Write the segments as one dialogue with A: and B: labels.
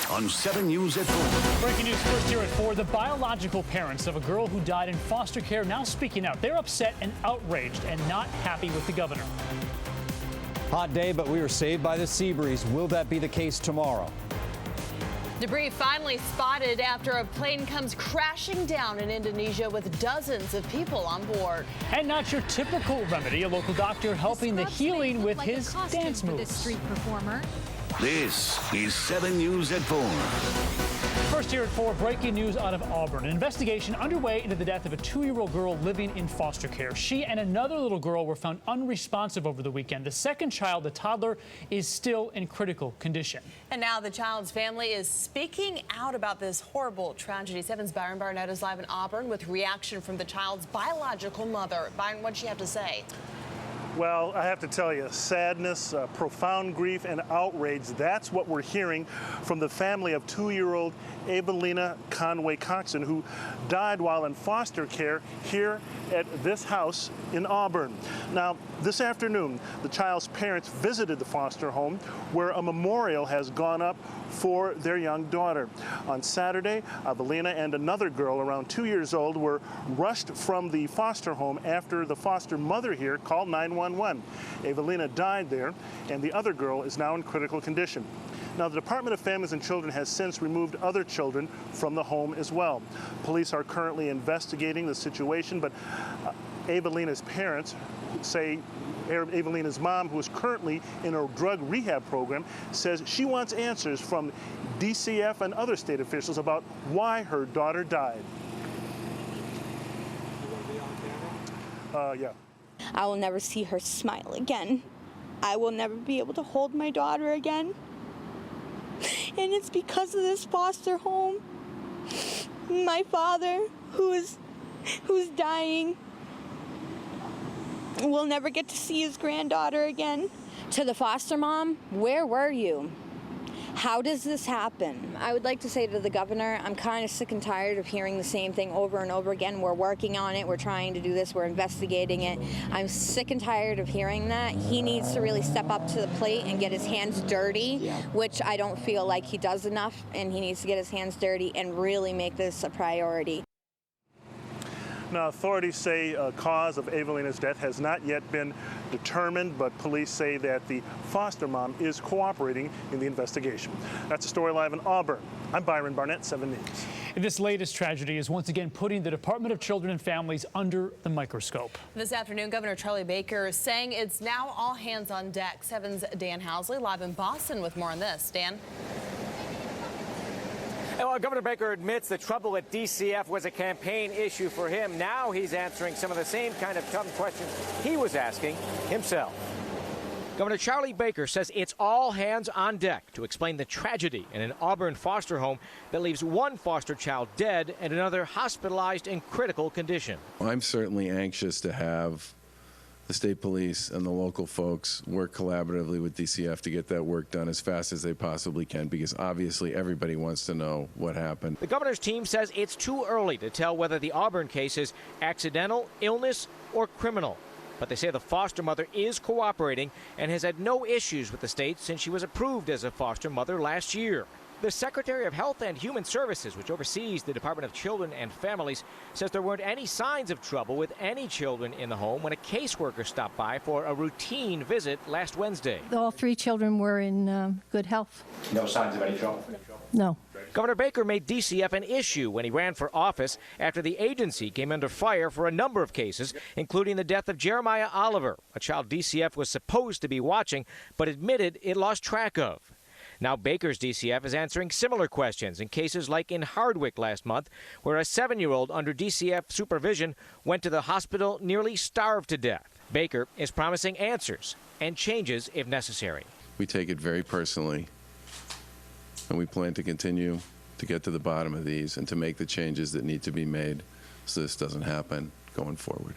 A: on 7 News at 4.
B: Breaking news first here at 4. The biological parents of a girl who died in foster care now speaking out. They're upset and outraged and not happy with the governor.
C: Hot day, but we were saved by the sea breeze. Will that be the case tomorrow?
D: Debris finally spotted after a plane comes crashing down in Indonesia with dozens of people on board.
B: And not your typical remedy. A local doctor helping the healing with his dance moves.
E: This street performer.
A: This is 7 News at 4.
B: First here at 4, breaking news out of Auburn. An investigation underway into the death of a 2-year-old girl living in foster care. She and another little girl were found unresponsive over the weekend. The second child, a toddler, is still in critical condition.
D: And now the child's family is speaking out about this horrible tragedy. 7's Byron Barnett is live in Auburn with reaction from the child's biological mother. Byron, what'd she have to say?
F: Well, I have to tell you, sadness, profound grief, and outrage. That's what we're hearing from the family of 2-year-old Evelina Conway Coxon, who died while in foster care here at this house in Auburn. Now, this afternoon, the child's parents visited the foster home where a memorial has gone up for their young daughter. On Saturday, Evelina and another girl around 2 years old were rushed from the foster home after the foster mother here called 911. Evelina died there, and the other girl is now in critical condition. Now, the Department of Families and Children has since removed other children from the home as well. Police are currently investigating the situation, but Evelina's parents say Evelina's mom, who is currently in a drug rehab program, says she wants answers from DCF and other state officials about why her daughter died. Yeah.
G: I will never see her smile again. I will never be able to hold my daughter again. And it's because of this foster home. My father, who's dying, will never get to see his granddaughter again.
H: To the foster mom, where were you? How does this happen? I would like to say to the governor, I'm kind of sick and tired of hearing the same thing over and over again. We're working on it. We're trying to do this. We're investigating it. I'm sick and tired of hearing that. He needs to really step up to the plate and get his hands dirty, which I don't feel like he does enough, and he needs to get his hands dirty and really make this a priority.
F: Now, authorities say a cause of Evelina's death has not yet been determined, but police say that the foster mom is cooperating in the investigation. That's a story live in Auburn. I'm Byron Barnett, 7 News.
B: This latest tragedy is once again putting the Department of Children and Families under the microscope.
D: This afternoon, Governor Charlie Baker is saying it's now all hands on deck. 7's Dan Housley live in Boston with more on this. Dan?
I: Well, Governor Baker admits the trouble at DCF was a campaign issue for him. Now he's answering some of the same kind of tough questions he was asking himself. Governor Charlie Baker says it's all hands on deck to explain the tragedy in an Auburn foster home that leaves one foster child dead and another hospitalized in critical condition.
J: I'm certainly anxious to have the state police and the local folks work collaboratively with DCF to get that work done as fast as they possibly can, because obviously everybody wants to know what happened.
I: The governor's team says it's too early to tell whether the Auburn case is accidental, illness, or criminal. But they say the foster mother is cooperating and has had no issues with the state since she was approved as a foster mother last year. The Secretary of Health and Human Services, which oversees the Department of Children and Families, says there weren't any signs of trouble with any children in the home when a caseworker stopped by for a routine visit last Wednesday.
E: All 3 children were in good health.
I: No signs of any trouble?
E: No.
I: Governor Baker made DCF an issue when he ran for office after the agency came under fire for a number of cases, including the death of Jeremiah Oliver, a child DCF was supposed to be watching but admitted it lost track of. Now Baker's DCF is answering similar questions in cases like in Hardwick last month, where a 7-year-old under DCF supervision went to the hospital nearly starved to death. Baker is promising answers and changes if necessary.
J: We take it very personally, and we plan to continue to get to the bottom of these and to make the changes that need to be made so this doesn't happen going forward.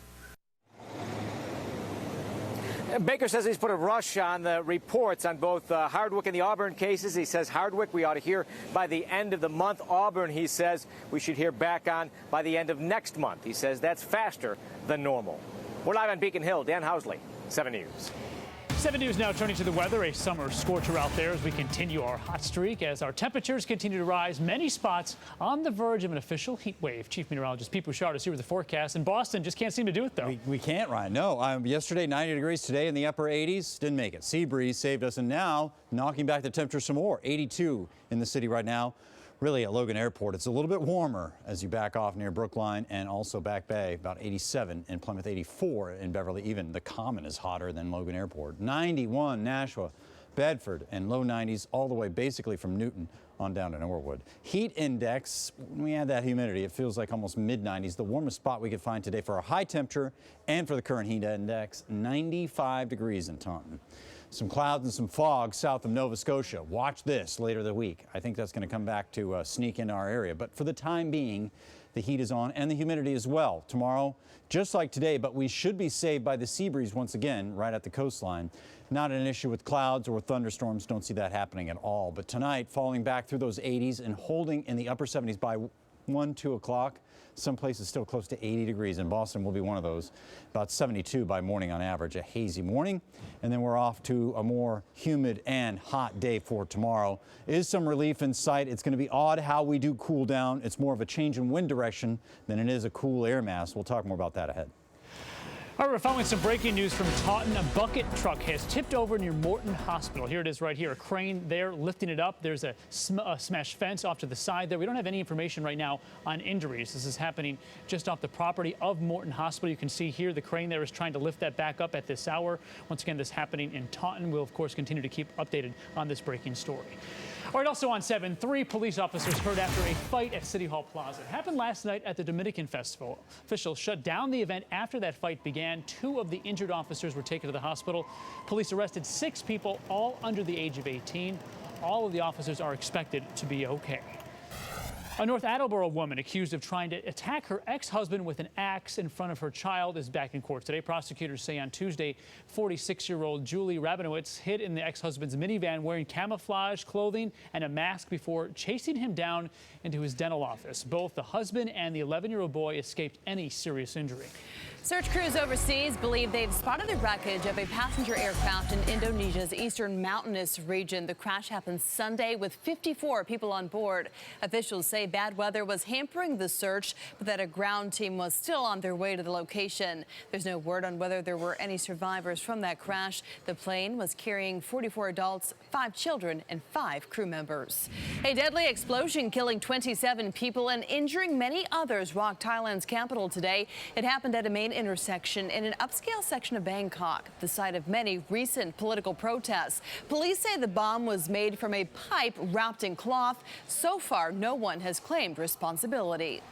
I: Baker says he's put a rush on the reports on both Hardwick and the Auburn cases. He says Hardwick we ought to hear by the end of the month. Auburn, he says, we should hear back on by the end of next month. He says that's faster than normal. We're live on Beacon Hill. Dan Housley, 7 News.
B: 7 News now turning to the weather. A summer scorcher out there as we continue our hot streak. As our temperatures continue to rise, many spots on the verge of an official heat wave. Chief Meteorologist Pete Bouchard is here with the forecast. In Boston, just can't seem to do it, though.
C: We can't, Ryan. No. Yesterday, 90 degrees. Today in the upper 80s. Didn't make it. Sea breeze saved us, and now knocking back the temperature some more. 82 in the city right now. Really, at Logan Airport, it's a little bit warmer as you back off near Brookline and also Back Bay, about 87 in Plymouth, 84 in Beverly. Even the Common is hotter than Logan Airport. 91 Nashua, Bedford, and low 90s all the way basically from Newton on down to Norwood. Heat index, when we add that humidity, it feels like almost mid-90s. The warmest spot we could find today for a high temperature and for the current heat index, 95 degrees in Taunton. Some clouds and some fog south of Nova Scotia. Watch this later the week. I think that's going to come back to sneak into our area. But for the time being, the heat is on and the humidity as well. Tomorrow, just like today, but we should be saved by the sea breeze once again right at the coastline. Not an issue with clouds or with thunderstorms. Don't see that happening at all. But tonight, falling back through those 80s and holding in the upper 70s by 1, 2 o'clock. Some places still close to 80 degrees. In Boston will be one of those. About 72 by morning on average. A hazy morning. And then we're off to a more humid and hot day for tomorrow. Is some relief in sight. It's going to be odd how we do cool down. It's more of a change in wind direction than it is a cool air mass. We'll talk more about that ahead.
B: All right, we're following some breaking news from Taunton. A bucket truck has tipped over near Morton Hospital. Here it is right here. A crane there lifting it up. There's a smashed fence off to the side there. We don't have any information right now on injuries. This is happening just off the property of Morton Hospital. You can see here the crane there is trying to lift that back up at this hour. Once again, this happening in Taunton. We'll, of course, continue to keep updated on this breaking story. All right, also on 7, 3 police officers hurt after a fight at City Hall Plaza. It happened last night at the Dominican Festival. Officials shut down the event after that fight began. 2 of the injured officers were taken to the hospital. Police arrested 6 people, all under the age of 18. All of the officers are expected to be okay. A North Attleboro woman accused of trying to attack her ex-husband with an axe in front of her child is back in court today. Prosecutors say on Tuesday, 46-year-old Julie Rabinowitz hid in the ex-husband's minivan wearing camouflage clothing and a mask before chasing him down into his dental office. Both the husband and the 11-year-old boy escaped any serious injury.
D: Search crews overseas believe they've spotted the wreckage of a passenger aircraft in Indonesia's eastern mountainous region. The crash happened Sunday with 54 people on board. Officials say bad weather was hampering the search, but that a ground team was still on their way to the location. There's no word on whether there were any survivors from that crash. The plane was carrying 44 adults, 5 children, and 5 crew members. A deadly explosion killing 27 people and injuring many others rocked Thailand's capital today. It happened at a main intersection in an upscale section of Bangkok, the site of many recent political protests. Police say the bomb was made from a pipe wrapped in cloth. So far, no one has claimed responsibility.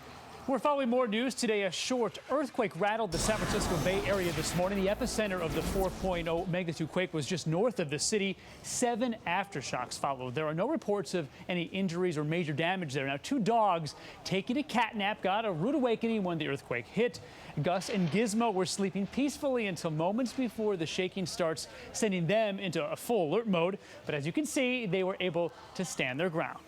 B: We're following more news today. A short earthquake rattled the San Francisco Bay Area this morning. The epicenter of the 4.0 magnitude quake was just north of the city. 7 aftershocks followed. There are no reports of any injuries or major damage there. Now, 2 dogs taking a cat nap got a rude awakening when the earthquake hit. Gus and Gizmo were sleeping peacefully until moments before the shaking starts, sending them into a full alert mode. But as you can see, they were able to stand their ground.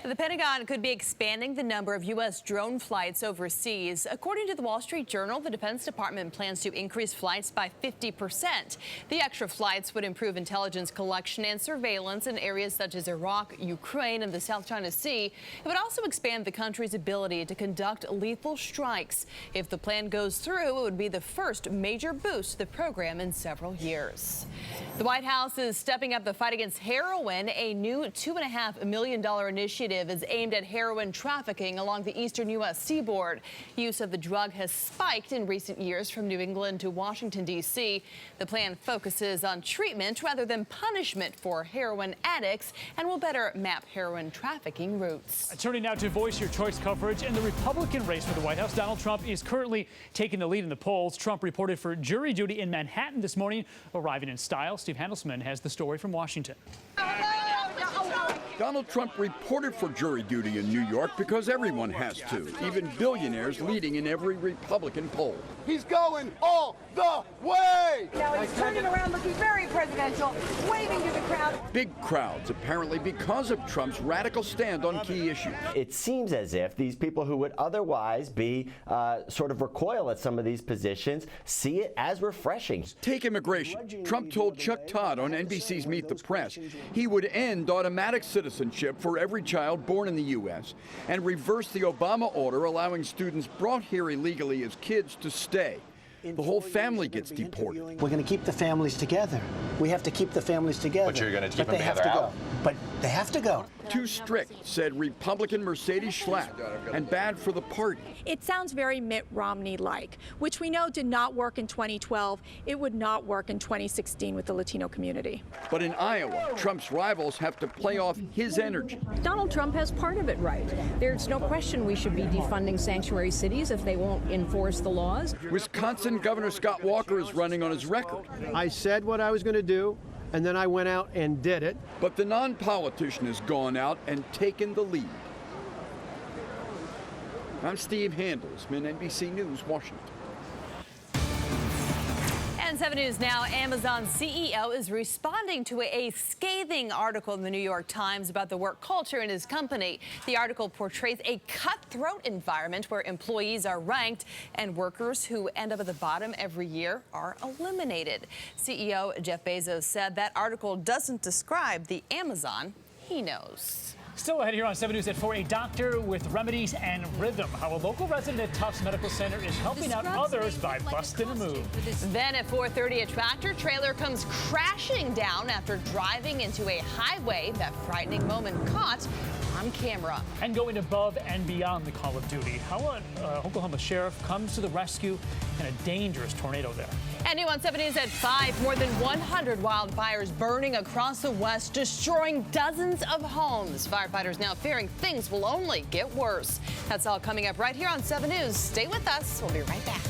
D: The Pentagon could be expanding the number of U.S. drone flights overseas. According to the Wall Street Journal, the Defense Department plans to increase flights by 50%. The extra flights would improve intelligence collection and surveillance in areas such as Iraq, Ukraine, and the South China Sea. It would also expand the country's ability to conduct lethal strikes. If the plan goes through, it would be the first major boost to the program in several years. The White House is stepping up the fight against heroin. A new $2.5 million initiative is aimed at heroin trafficking along the eastern U.S. seaboard. Use of the drug has spiked in recent years from New England to Washington, D.C. The plan focuses on treatment rather than punishment for heroin addicts and will better map heroin trafficking routes.
B: Turning now to Voice Your Choice coverage. In the Republican race for the White House, Donald Trump is currently taking the lead in the polls. Trump reported for jury duty in Manhattan this morning, arriving in style. Steve Handelsman has the story from Washington.
K: Donald Trump reported for jury duty in New York because everyone has to, even billionaires leading in every Republican poll.
L: He's going all the way!
M: Now he's turning around looking very presidential, waving to the crowd.
K: Big crowds, apparently because of Trump's radical stand on key issues.
N: It seems as if these people who would otherwise be sort of recoil at some of these positions see it as refreshing.
K: Take immigration. Trump told Chuck Todd on NBC's Meet the Press he would end automatic citizenship for every child born in the U.S. and reverse the Obama order allowing students brought here illegally as kids to stay. The whole family gets deported.
O: We're going to keep the families together. We have to keep the families together.
P: But you're going to keep them
O: they have
P: together
O: to
P: out?
O: go. But they have to go.
K: Too strict, said Republican Mercedes Schlatt, and bad for the party.
Q: It sounds very Mitt Romney-like, which we know did not work in 2012. It would not work in 2016 with the Latino community.
K: But in Iowa, Trump's rivals have to play off his energy.
R: Donald Trump has part of it right. There's no question we should be defunding sanctuary cities if they won't enforce the laws.
K: Wisconsin Governor Scott Walker is running on his record.
S: I said what I was going to do, and then I went out and did it.
K: But the non-politician has gone out and taken the lead. I'm Steve Handelsman, NBC News, Washington.
D: And 7 News now, Amazon CEO is responding to a scathing article in the New York Times about the work culture in his company. The article portrays a cutthroat environment where employees are ranked and workers who end up at the bottom every year are eliminated. CEO Jeff Bezos said that article doesn't describe the Amazon he knows.
B: Still ahead here on 7 News at 4, a doctor with remedies and rhythm. How a local resident at Tufts Medical Center is helping out others by busting a move.
D: Then at 4:30, a tractor trailer comes crashing down after driving into a highway. That frightening moment caught on camera.
B: And going above and beyond the call of duty, how an Oklahoma sheriff comes to the rescue in a dangerous tornado there.
D: And new on 7 News at 5, more than 100 wildfires burning across the West, destroying dozens of homes. Firefighters now fearing things will only get worse. That's all coming up right here on 7 News. Stay with us. We'll be right back.